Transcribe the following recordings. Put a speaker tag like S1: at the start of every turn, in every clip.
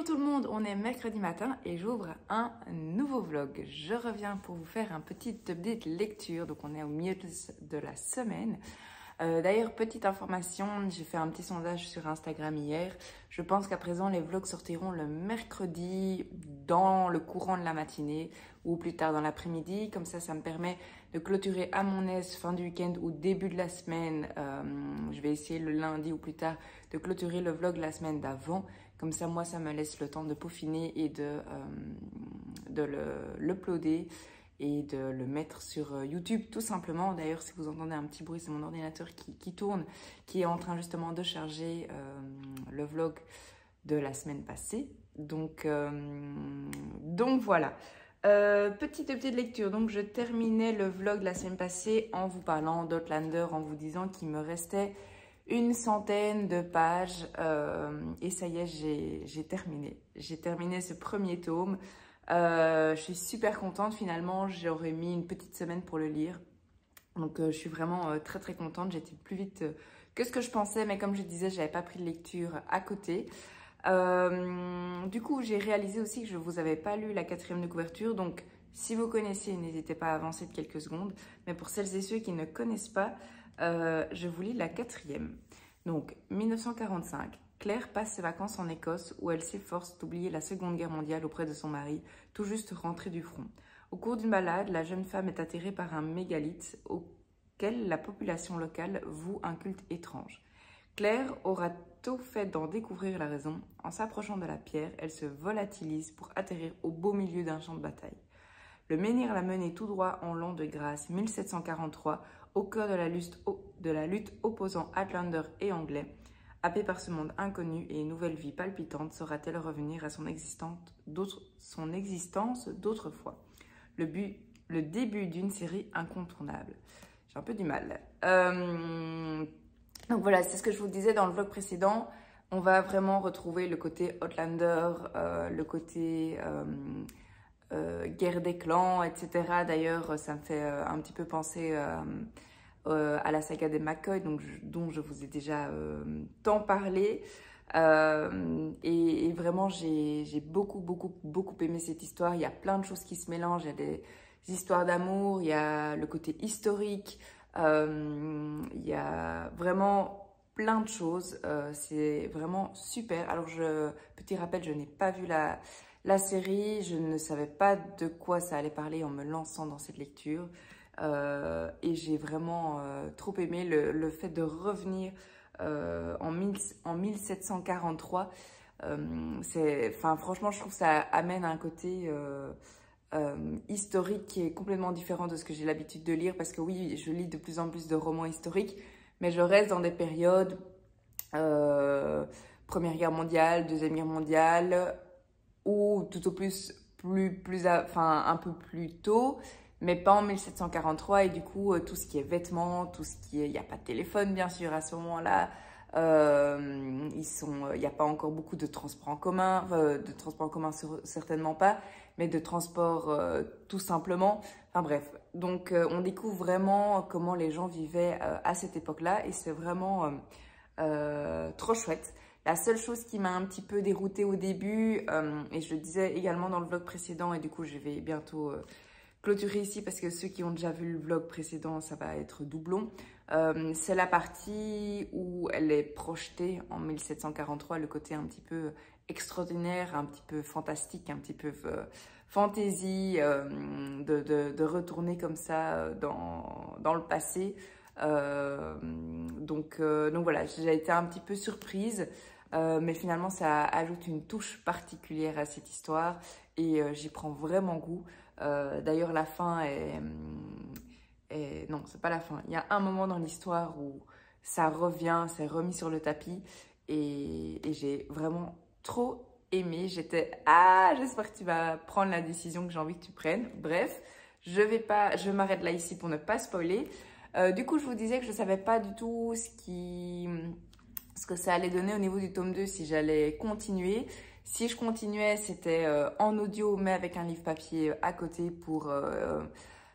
S1: Bonjour tout le monde, on est mercredi matin et j'ouvre un nouveau vlog. Je reviens pour vous faire un petit update lecture, donc on est au milieu de la semaine. D'ailleurs, petite information, j'ai fait un petit sondage sur Instagram hier. Je pense qu'à présent, les vlogs sortiront le mercredi dans le courant de la matinée ou plus tard dans l'après-midi. Comme ça me permet de clôturer à mon aise fin du week-end ou début de la semaine. Je vais essayer le lundi ou plus tard de clôturer le vlog la semaine d'avant. Comme ça, moi, ça me laisse le temps de peaufiner et de l'uploader et de le mettre sur YouTube tout simplement. D'ailleurs, si vous entendez un petit bruit, c'est mon ordinateur qui tourne, qui est en train justement de charger le vlog de la semaine passée. Donc voilà. Petit update de lecture. Donc, je terminais le vlog de la semaine passée en vous parlant d'Outlander, en vous disant qu'il me restait une centaine de pages et ça y est, j'ai terminé. J'ai terminé ce premier tome. Je suis super contente finalement, j'aurais mis une petite semaine pour le lire. Donc je suis vraiment très contente, j'ai été plus vite que ce que je pensais, mais comme je disais, j'avais pas pris de lecture à côté. Du coup, j'ai réalisé aussi que je vous avais pas lu la 4e de couverture, donc si vous connaissez, n'hésitez pas à avancer de quelques secondes. Mais pour celles et ceux qui ne connaissent pas, je vous lis la 4e. Donc, 1945. Claire passe ses vacances en Écosse où elle s'efforce d'oublier la Seconde Guerre mondiale auprès de son mari, tout juste rentré du front. Au cours d'une balade, la jeune femme est atterrée par un mégalithe auquel la population locale voue un culte étrange. Claire aura tôt fait d'en découvrir la raison. En s'approchant de la pierre, elle se volatilise pour atterrir au beau milieu d'un champ de bataille. Le menhir l'a menée tout droit en l'an de grâce 1743, au cœur de la lutte opposant Outlander et Anglais. Happée par ce monde inconnu et une nouvelle vie palpitante, saura-t-elle revenir à son existence d'autrefois? Le début d'une série incontournable. J'ai un peu du mal. Donc voilà, c'est ce que je vous disais dans le vlog précédent. On va vraiment retrouver le côté Outlander, le côté guerre des clans, etc. D'ailleurs, ça me fait un petit peu penser à la saga des McCoy, dont je vous ai déjà tant parlé. Et vraiment, j'ai beaucoup aimé cette histoire. Il y a plein de choses qui se mélangent. Il y a des histoires d'amour, il y a le côté historique, il y a vraiment plein de choses. C'est vraiment super. Alors, petit rappel, je n'ai pas vu la série. Je ne savais pas de quoi ça allait parler en me lançant dans cette lecture. Et j'ai vraiment trop aimé le fait de revenir en 1743. Franchement, je trouve que ça amène un côté historique qui est complètement différent de ce que j'ai l'habitude de lire. Parce que oui, je lis de plus en plus de romans historiques, mais je reste dans des périodes Première Guerre mondiale, Deuxième Guerre mondiale, ou tout au plus, un peu plus tôt, mais pas en 1743. Et du coup, tout ce qui est vêtements, tout ce qui est... Il n'y a pas de téléphone, bien sûr, à ce moment-là. Il n'y a pas encore beaucoup de transports en commun. De transports en commun, certainement pas, mais de transports tout simplement. Enfin bref, donc on découvre vraiment comment les gens vivaient à cette époque-là. Et c'est vraiment trop chouette. La seule chose qui m'a un petit peu déroutée au début, et je le disais également dans le vlog précédent, et du coup je vais bientôt clôturer ici parce que ceux qui ont déjà vu le vlog précédent, ça va être doublon. C'est la partie où elle est projetée en 1743, le côté un petit peu extraordinaire, un petit peu fantastique, un petit peu fantaisie, de retourner comme ça dans le passé. Donc voilà, j'ai été un petit peu surprise, mais finalement ça ajoute une touche particulière à cette histoire et j'y prends vraiment goût. D'ailleurs la fin non, c'est pas la fin. Il y a un moment dans l'histoire où ça revient, c'est remis sur le tapis et j'ai vraiment trop aimé. J'espère que tu vas prendre la décision que j'ai envie que tu prennes. Bref, je m'arrête là ici pour ne pas spoiler. Du coup, je vous disais que je ne savais pas du tout ce que ça allait donner au niveau du tome 2, si j'allais continuer. Si je continuais, c'était en audio, mais avec un livre papier à côté pour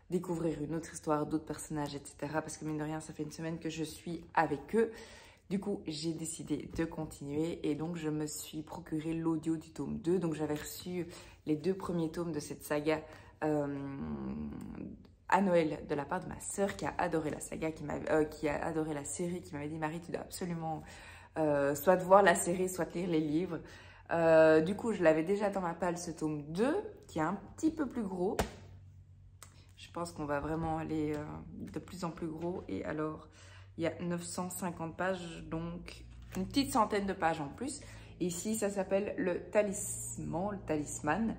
S1: découvrir une autre histoire, d'autres personnages, etc. Parce que mine de rien, ça fait une semaine que je suis avec eux. Du coup, j'ai décidé de continuer et donc je me suis procuré l'audio du tome 2. Donc j'avais reçu les 2 premiers tomes de cette saga à Noël de la part de ma sœur qui a adoré la saga, qui a adoré la série, qui m'avait dit Marie, tu dois absolument soit voir la série, soit lire les livres. Du coup, je l'avais déjà dans ma palle ce tome 2 qui est un petit peu plus gros. Je pense qu'on va vraiment aller de plus en plus gros. Et alors, il y a 950 pages, donc une petite centaine de pages en plus. Ici, ça s'appelle le talisman.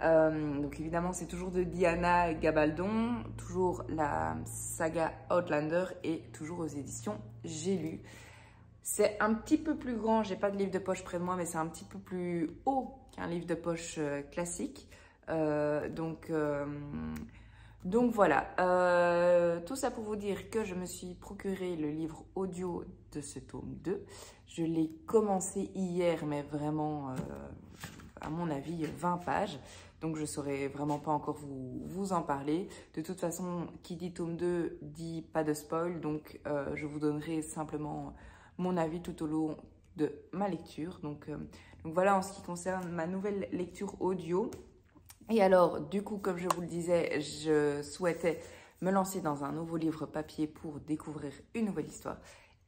S1: Donc évidemment, c'est toujours de Diana Gabaldon, toujours la saga Outlander et toujours aux éditions J'ai lu. C'est un petit peu plus grand, j'ai pas de livre de poche près de moi, mais c'est un petit peu plus haut qu'un livre de poche classique. Donc voilà, tout ça pour vous dire que je me suis procuré le livre audio de ce tome 2. Je l'ai commencé hier, mais vraiment, à mon avis, 20 pages. Donc je ne saurais vraiment pas encore vous en parler. De toute façon, qui dit tome 2 dit pas de spoil. Donc je vous donnerai simplement mon avis tout au long de ma lecture. Donc voilà en ce qui concerne ma nouvelle lecture audio. Et alors, du coup, comme je vous le disais, je souhaitais me lancer dans un nouveau livre papier pour découvrir une nouvelle histoire.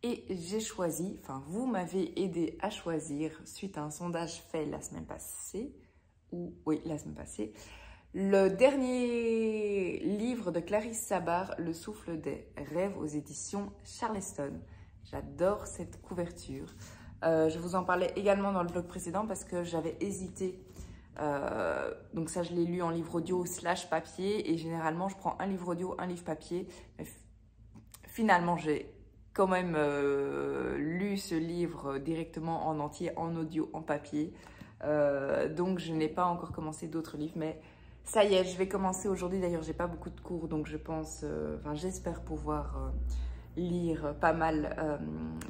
S1: Et j'ai choisi, enfin, vous m'avez aidé à choisir, suite à un sondage fait la semaine passée, le dernier livre de Clarisse Sabar, Le souffle des rêves aux éditions Charleston. J'adore cette couverture. Je vous en parlais également dans le vlog précédent parce que j'avais hésité. Donc ça, je l'ai lu en livre audio / papier. Et généralement, je prends un livre audio, un livre papier. Mais finalement, j'ai quand même lu ce livre directement en entier, en audio, en papier. Donc, je n'ai pas encore commencé d'autres livres. Mais ça y est, je vais commencer aujourd'hui. D'ailleurs, j'ai pas beaucoup de cours. Donc, je pense, j'espère pouvoir lire pas mal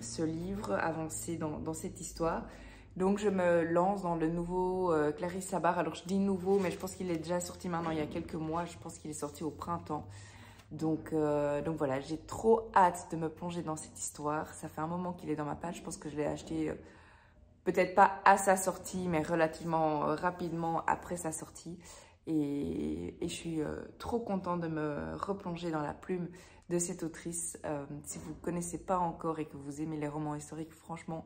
S1: ce livre, avancer dans cette histoire. Donc, je me lance dans le nouveau Clarisse Sabar. Alors, je dis nouveau, mais je pense qu'il est déjà sorti maintenant il y a quelques mois. Je pense qu'il est sorti au printemps. Donc voilà, j'ai trop hâte de me plonger dans cette histoire. Ça fait un moment qu'il est dans ma page. Je pense que je l'ai acheté peut-être pas à sa sortie, mais relativement rapidement après sa sortie. Et je suis trop contente de me replonger dans la plume de cette autrice. Si vous ne connaissez pas encore et que vous aimez les romans historiques, franchement,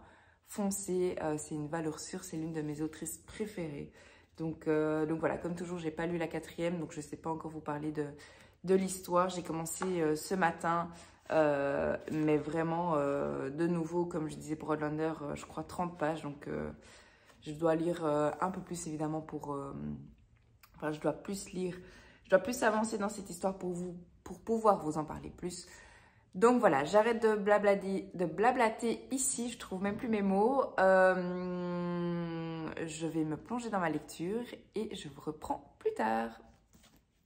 S1: foncez. C'est une valeur sûre, c'est l'une de mes autrices préférées. Donc voilà, comme toujours, j'ai pas lu la 4e, donc je ne sais pas encore vous parler de l'histoire. J'ai commencé ce matin, mais vraiment, de nouveau, comme je disais pour Outlander, je crois 30 pages. Donc, je dois lire un peu plus, évidemment, enfin, je dois plus lire, je dois plus avancer dans cette histoire pour pouvoir vous en parler plus. Donc, voilà, j'arrête de blablater ici. Je trouve même plus mes mots. Je vais me plonger dans ma lecture et je vous reprends plus tard.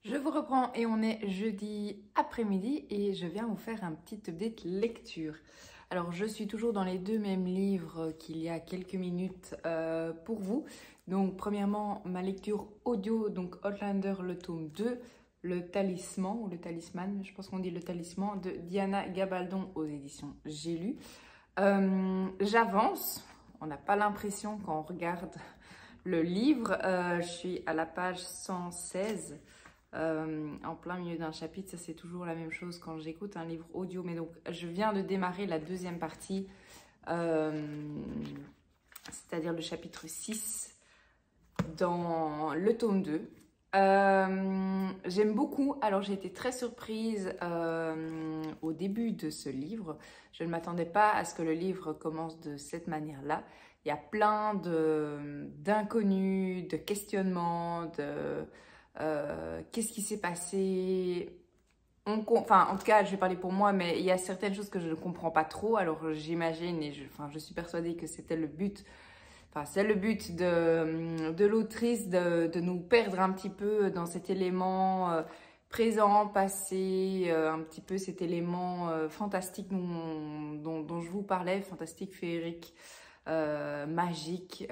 S1: Je vous reprends et on est jeudi après-midi et je viens vous faire un petit update lecture. Alors, je suis toujours dans les 2 mêmes livres qu'il y a quelques minutes pour vous. Donc, premièrement, ma lecture audio, donc Outlander, le tome 2, le talisman ou le talisman, je pense qu'on dit le talisman, de Diana Gabaldon aux éditions J'ai lu. J'avance, on n'a pas l'impression quand on regarde le livre. Je suis à la page 116. En plein milieu d'un chapitre, ça c'est toujours la même chose quand j'écoute un livre audio, mais donc je viens de démarrer la 2e partie, c'est-à-dire le chapitre 6 dans le tome 2. J'aime beaucoup, alors j'ai été très surprise au début de ce livre. Je ne m'attendais pas à ce que le livre commence de cette manière-là. Il y a plein d'inconnus, de questionnements, qu'est-ce qui s'est passé? Enfin, en tout cas, je vais parler pour moi, mais il y a certaines choses que je ne comprends pas trop. Alors, j'imagine et je suis persuadée que c'était le but. Enfin, c'est le but de l'autrice de nous perdre un petit peu dans cet élément présent, passé, un petit peu cet élément fantastique dont je vous parlais, fantastique, féerique. Magique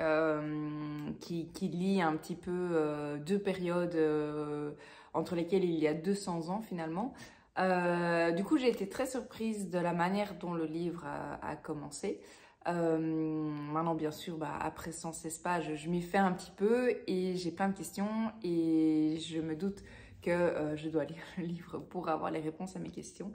S1: qui lie un petit peu 2 périodes entre lesquelles il y a 200 ans finalement. Du coup, j'ai été très surprise de la manière dont le livre a commencé. Maintenant, bien sûr, après 116 pages, je m'y fais un petit peu et j'ai plein de questions et je me doute que je dois lire le livre pour avoir les réponses à mes questions.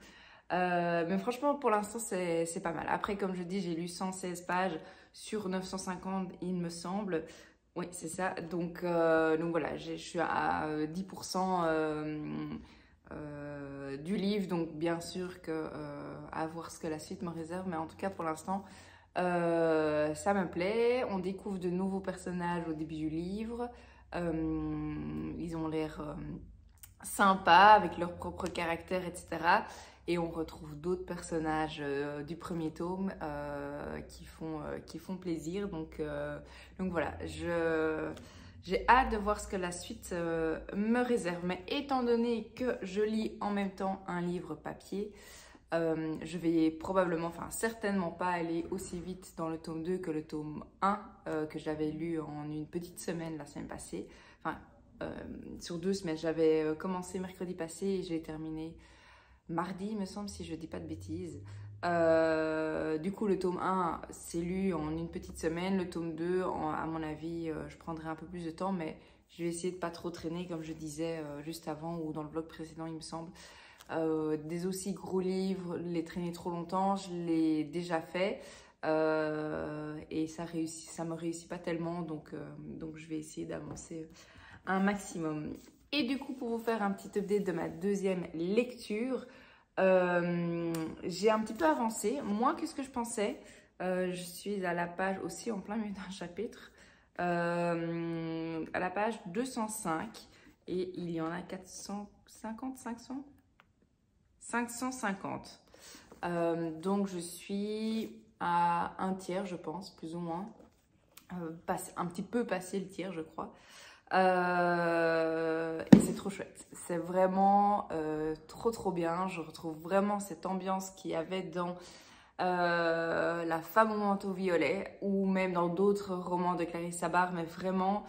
S1: Mais franchement, pour l'instant, c'est pas mal. Après, comme je dis, j'ai lu 116 pages sur 950, il me semble. Oui, c'est ça. Donc voilà, je suis à 10% du livre. Donc bien sûr que à voir ce que la suite me réserve. Mais en tout cas, pour l'instant, ça me plaît. On découvre de nouveaux personnages au début du livre. Ils ont l'air sympas avec leur propre caractère, etc. Et on retrouve d'autres personnages du premier tome qui font plaisir. Donc voilà, j'ai hâte de voir ce que la suite me réserve. Mais étant donné que je lis en même temps un livre papier, je vais probablement, enfin certainement pas aller aussi vite dans le tome 2 que le tome 1 que j'avais lu en une petite semaine la semaine passée. Enfin, sur 2 semaines, j'avais commencé mercredi passé et j'ai terminé mardi, il me semble, si je dis pas de bêtises. Du coup, le tome 1, c'est lu en une petite semaine. Le tome 2, à mon avis, je prendrai un peu plus de temps, mais je vais essayer de pas trop traîner, comme je disais juste avant ou dans le vlog précédent, il me semble. Des aussi gros livres, les traîner trop longtemps, je l'ai déjà fait. Et ça me réussit pas tellement, donc je vais essayer d'avancer un maximum. Et du coup, pour vous faire un petit update de ma deuxième lecture, j'ai un petit peu avancé, moins que ce que je pensais. Je suis à la page aussi en plein milieu d'un chapitre, à la page 205 et il y en a 450, 550. Donc je suis à un tiers, je pense, plus ou moins. Un petit peu passé le tiers, je crois. Et c'est trop chouette. C'est vraiment trop bien. Je retrouve vraiment cette ambiance qu'il y avait dans La femme au manteau violet ou même dans d'autres romans de Clarisse Sabart, mais vraiment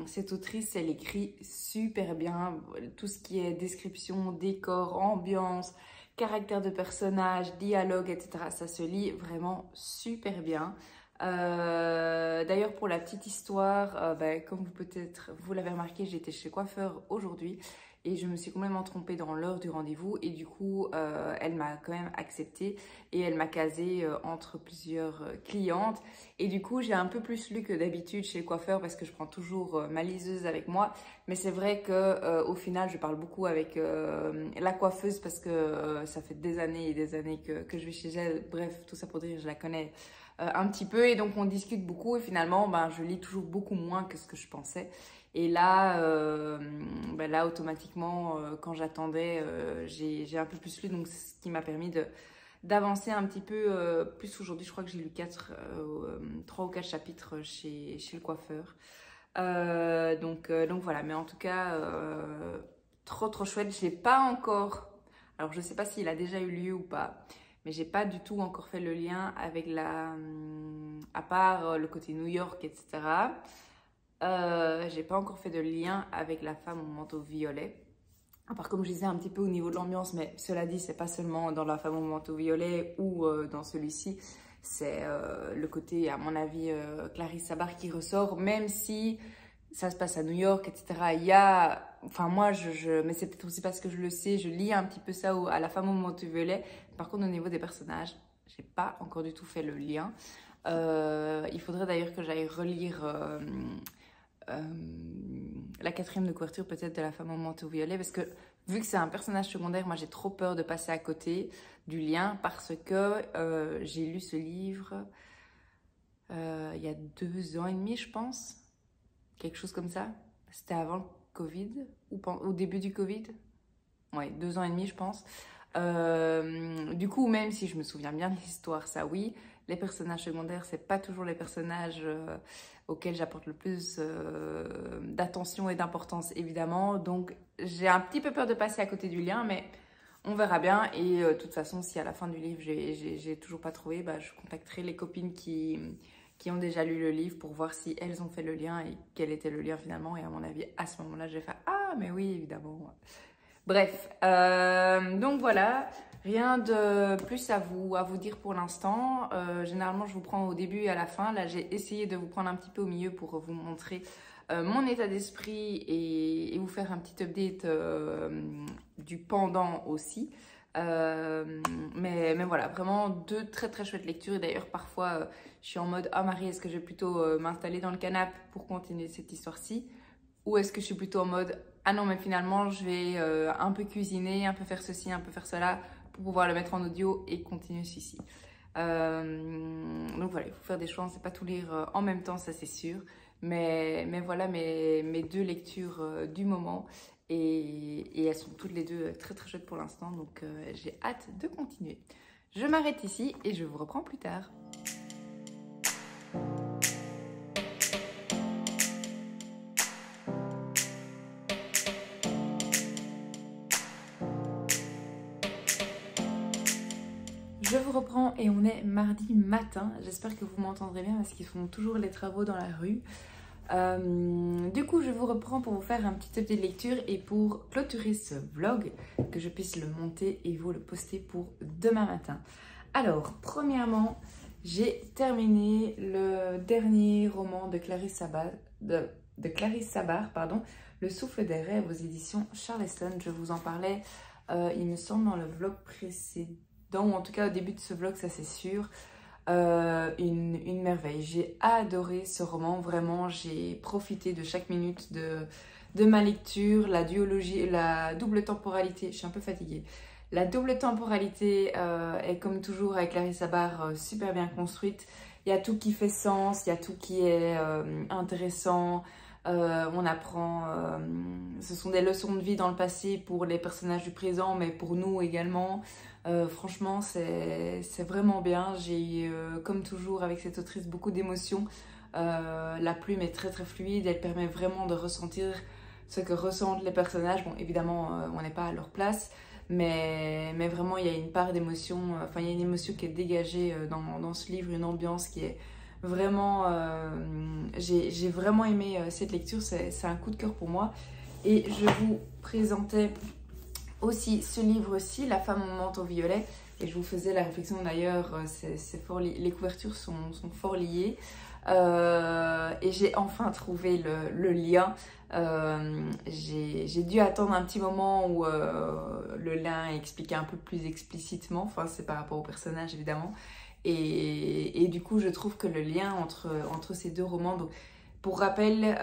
S1: cette autrice, elle écrit super bien tout ce qui est description, décor, ambiance, caractère de personnage, dialogue, etc. Ça se lit vraiment super bien. D'ailleurs, pour la petite histoire, comme peut-être vous l'avez remarqué, j'étais chez coiffeur aujourd'hui et je me suis complètement trompée dans l'heure du rendez-vous et du coup elle m'a quand même acceptée et elle m'a casée entre plusieurs clientes et du coup j'ai un peu plus lu que d'habitude chez le coiffeur parce que je prends toujours ma liseuse avec moi, mais c'est vrai que au final je parle beaucoup avec la coiffeuse parce que ça fait des années et des années que je vais chez elle. Bref, tout ça pour dire je la connais un petit peu et donc on discute beaucoup et finalement je lis toujours beaucoup moins que ce que je pensais. Et là, là automatiquement, quand j'attendais, j'ai un peu plus lu, donc c'est ce qui m'a permis d'avancer un petit peu plus aujourd'hui. Je crois que j'ai lu 3 ou 4 chapitres chez le coiffeur. Donc voilà, mais en tout cas, trop chouette. Je n'ai pas encore, alors je ne sais pas s'il a déjà eu lieu ou pas, mais j'ai pas du tout encore fait le lien avec à part le côté New York, etc. J'ai pas encore fait de lien avec La femme au manteau violet. À part comme je disais un petit peu au niveau de l'ambiance, mais cela dit, c'est pas seulement dans La femme au manteau violet ou dans celui-ci. C'est le côté, à mon avis, Clarisse Sabart qui ressort, même si ça se passe à New York, etc. Il y a, enfin moi, mais c'est peut-être aussi parce que je le sais, je lis un petit peu ça à La femme au manteau violet. Par contre, au niveau des personnages, j'ai pas encore du tout fait le lien. Il faudrait d'ailleurs que j'aille relire la 4e de couverture peut-être de La femme au manteau violet parce que vu que c'est un personnage secondaire, moi j'ai trop peur de passer à côté du lien parce que j'ai lu ce livre il y a 2 ans et demi je pense, quelque chose comme ça. C'était avant le Covid ou au début du Covid. Ouais, 2 ans et demi je pense. Du coup, même si je me souviens bien de l'histoire, ça oui, les personnages secondaires, c'est pas toujours les personnages auxquels j'apporte le plus d'attention et d'importance, évidemment. Donc, j'ai un petit peu peur de passer à côté du lien, mais on verra bien. Et de toute façon, si à la fin du livre, j'ai toujours pas trouvé, je contacterai les copines qui ont déjà lu le livre pour voir si elles ont fait le lien et quel était le lien finalement. Et à mon avis, à ce moment-là, j'ai fait « Ah, mais oui, évidemment !» Bref, donc voilà, rien de plus à vous dire pour l'instant. Généralement, je vous prends au début et à la fin. Là, j'ai essayé de vous prendre un petit peu au milieu pour vous montrer mon état d'esprit et vous faire un petit update du pendant aussi. Mais voilà, vraiment deux très très chouettes lectures. Et d'ailleurs, parfois, je suis en mode « Ah Marie, est-ce que je vais plutôt m'installer dans le canapé pour continuer cette histoire-ci ?» Ou est-ce que je suis plutôt en mode « Ah non, mais finalement, je vais un peu cuisiner, un peu faire ceci, un peu faire cela pour pouvoir le mettre en audio et continuer celui-ci. » Donc voilà, il faut faire des choix, on ne sait pas tout lire en même temps, ça c'est sûr. Mais voilà mes deux lectures du moment. Et elles sont toutes les deux très très chouettes pour l'instant, donc j'ai hâte de continuer. Je m'arrête ici et je vous reprends plus tard. Je vous reprends et on est mardi matin. J'espère que vous m'entendrez bien parce qu'ils font toujours les travaux dans la rue. Du coup, je vous reprends pour vous faire un petit update de lecture et pour clôturer ce vlog, que je puisse le monter et vous le poster pour demain matin. Alors, premièrement, j'ai terminé le dernier roman de Clarisse Sabard, pardon, Le souffle des rêves aux éditions Charleston. Je vous en parlais, il me semble, dans le vlog précédent, ou en tout cas au début de ce vlog, ça c'est sûr. Une merveille. J'ai adoré ce roman, vraiment. J'ai profité de chaque minute de ma lecture, la duologie, la double temporalité. Je suis un peu fatiguée. La double temporalité est comme toujours avec Clarisse Sabard super bien construite. Il y a tout qui fait sens, il y a tout qui est intéressant. On apprend, ce sont des leçons de vie dans le passé pour les personnages du présent, mais pour nous également. Franchement, c'est vraiment bien. J'ai, comme toujours avec cette autrice, beaucoup d'émotions. La plume est très très fluide, elle permet vraiment de ressentir ce que ressentent les personnages. Bon, évidemment, on n'est pas à leur place, mais vraiment, il y a une part d'émotion, enfin, il y a une émotion qui est dégagée dans ce livre, une ambiance qui est vraiment... j'ai vraiment aimé cette lecture, c'est un coup de cœur pour moi. Et je vous présentais aussi ce livre-ci, La femme au manteau violet, et je vous faisais la réflexion d'ailleurs, les couvertures sont fort liées, et j'ai enfin trouvé le lien. J'ai dû attendre un petit moment où le lien est expliqué un peu plus explicitement, enfin c'est par rapport au personnage évidemment, et du coup je trouve que le lien entre ces deux romans, donc, pour rappel,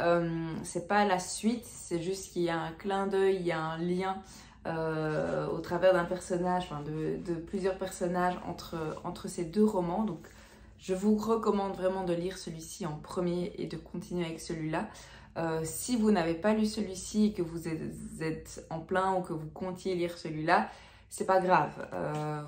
S1: c'est pas la suite, c'est juste qu'il y a un clin d'œil, il y a un lien au travers d'un personnage, enfin de plusieurs personnages entre ces deux romans. Donc je vous recommande vraiment de lire celui-ci en premier et de continuer avec celui-là. Si vous n'avez pas lu celui-ci et que vous êtes en plein ou que vous comptiez lire celui-là, c'est pas grave,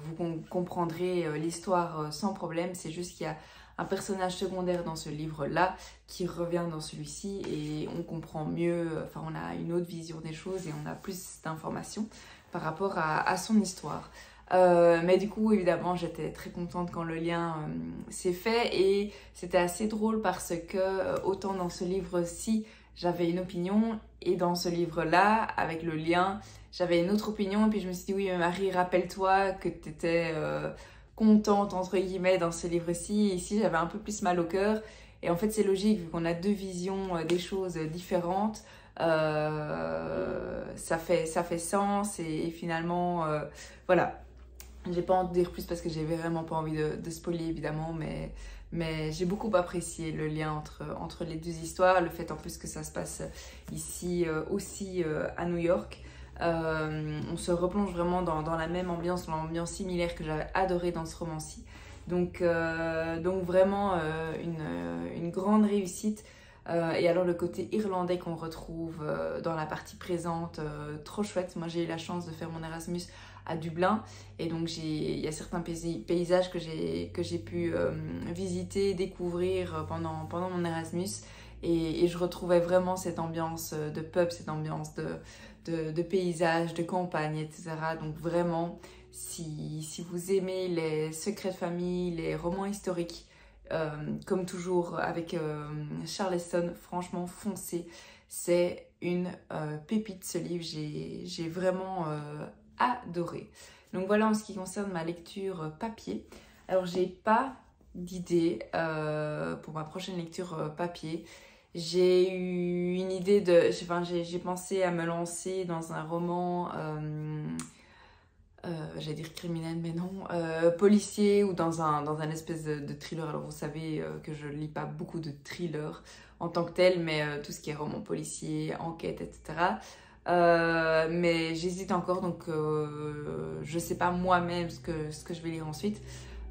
S1: vous comprendrez l'histoire sans problème. C'est juste qu'il y a un personnage secondaire dans ce livre-là qui revient dans celui-ci et on comprend mieux, enfin on a une autre vision des choses et on a plus d'informations par rapport à son histoire. Mais du coup, évidemment, j'étais très contente quand le lien s'est fait et c'était assez drôle parce que autant dans ce livre-ci, j'avais une opinion et dans ce livre-là, avec le lien, j'avais une autre opinion et puis je me suis dit « Oui, mais Marie, rappelle-toi que tu étais... contente entre guillemets dans ce livre-ci. Ici, j'avais un peu plus mal au cœur. Et en fait, c'est logique, vu qu'on a deux visions des choses différentes. Ça fait sens. Et finalement, voilà. J'ai pas envie de dire plus parce que j'avais vraiment pas envie de spoiler, évidemment. Mais j'ai beaucoup apprécié le lien entre les deux histoires. Le fait en plus que ça se passe ici aussi à New York. On se replonge vraiment dans la même ambiance, dans l'ambiance similaire que j'avais adoré dans ce roman-ci. Donc vraiment une grande réussite. Et alors le côté irlandais qu'on retrouve dans la partie présente, trop chouette. Moi j'ai eu la chance de faire mon Erasmus à Dublin et donc il y a certains paysages que j'ai pu visiter, découvrir pendant mon Erasmus. Et je retrouvais vraiment cette ambiance de pub, cette ambiance de paysage, de campagne, etc. Donc vraiment, si vous aimez les secrets de famille, les romans historiques, comme toujours avec Charleston, franchement foncez. C'est une pépite ce livre, j'ai vraiment adoré. Donc voilà en ce qui concerne ma lecture papier. Alors j'ai pas d'idée pour ma prochaine lecture papier. J'ai eu une idée de... j'ai pensé à me lancer dans un roman... j'allais dire criminel mais non, policier ou dans un espèce de thriller. Alors vous savez que je lis pas beaucoup de thrillers en tant que tel, mais tout ce qui est roman policier, enquête, etc. Mais j'hésite encore, donc je sais pas moi-même ce que je vais lire ensuite.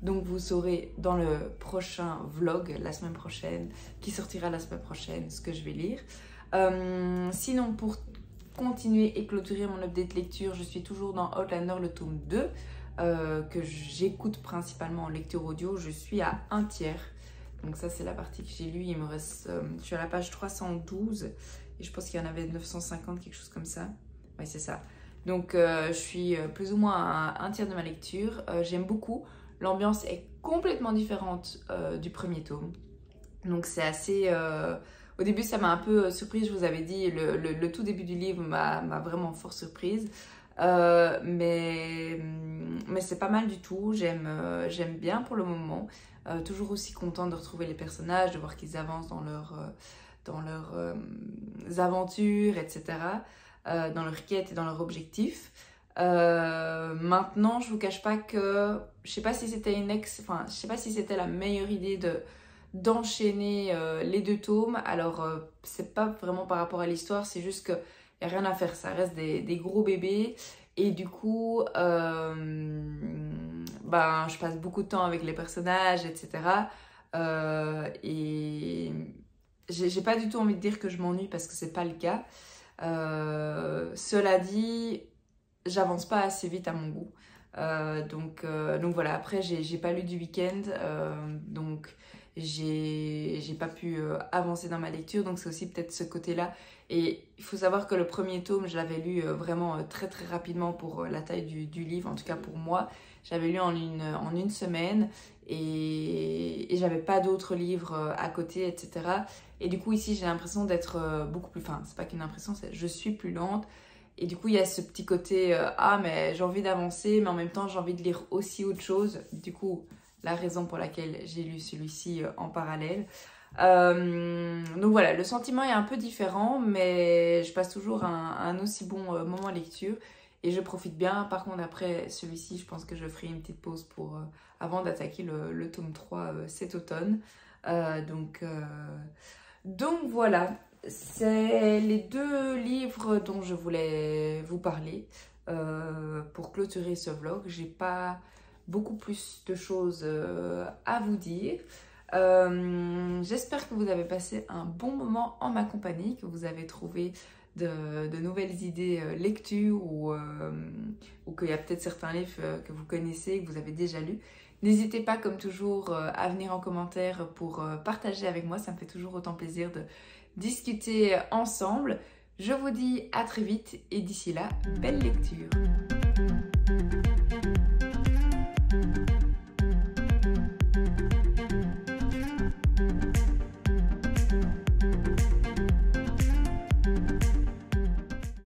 S1: Donc vous saurez dans le prochain vlog, la semaine prochaine, qui sortira la semaine prochaine, ce que je vais lire. Sinon, pour continuer et clôturer mon update lecture, je suis toujours dans Outlander le tome 2 que j'écoute principalement en lecture audio. Je suis à 1/3, donc ça c'est la partie que j'ai lue. Il me reste, je suis à la page 312 et je pense qu'il y en avait 950, quelque chose comme ça. Oui, c'est ça. Donc je suis plus ou moins à 1/3 de ma lecture. J'aime beaucoup. L'ambiance est complètement différente du premier tome, donc c'est assez... Au début, ça m'a un peu surprise, je vous avais dit, le tout début du livre m'a vraiment fort surprise. Mais c'est pas mal du tout, j'aime bien pour le moment. Toujours aussi contente de retrouver les personnages, de voir qu'ils avancent dans leurs aventures, etc. Dans leurs quêtes et dans leurs objectifs. Maintenant, je vous cache pas que... Je sais pas si c'était je sais pas si c'était la meilleure idée d'enchaîner les 2 tomes. Alors c'est pas vraiment par rapport à l'histoire, c'est juste qu'il n'y a rien à faire, ça reste des gros bébés et du coup je passe beaucoup de temps avec les personnages, etc. Et j'ai pas du tout envie de dire que je m'ennuie parce que c'est pas le cas. Cela dit, j'avance pas assez vite à mon goût. Donc voilà, après j'ai pas lu du week-end, donc j'ai pas pu avancer dans ma lecture, donc c'est aussi peut-être ce côté-là. Et il faut savoir que le premier tome, je l'avais lu vraiment très très rapidement pour la taille du livre, en tout cas pour moi. J'avais lu en une semaine et j'avais pas d'autres livres à côté, etc. Et du coup ici j'ai l'impression d'être beaucoup plus... Enfin, c'est pas qu'une impression, je suis plus lente. Et du coup, il y a ce petit côté ah, mais j'ai envie d'avancer, mais en même temps, j'ai envie de lire aussi autre chose. Du coup, la raison pour laquelle j'ai lu celui-ci en parallèle. Donc voilà, le sentiment est un peu différent, mais je passe toujours un aussi bon moment lecture et je profite bien. Par contre, après celui-ci, je pense que je ferai une petite pause avant d'attaquer le tome 3 cet automne. Donc voilà. C'est les 2 livres dont je voulais vous parler pour clôturer ce vlog. J'ai pas beaucoup plus de choses à vous dire. J'espère que vous avez passé un bon moment en ma compagnie, que vous avez trouvé de nouvelles idées lecture ou qu'il y a peut-être certains livres que vous connaissez, que vous avez déjà lus. N'hésitez pas comme toujours à venir en commentaire pour partager avec moi, ça me fait toujours autant plaisir de discuter ensemble. Je vous dis à très vite et d'ici là, belle lecture!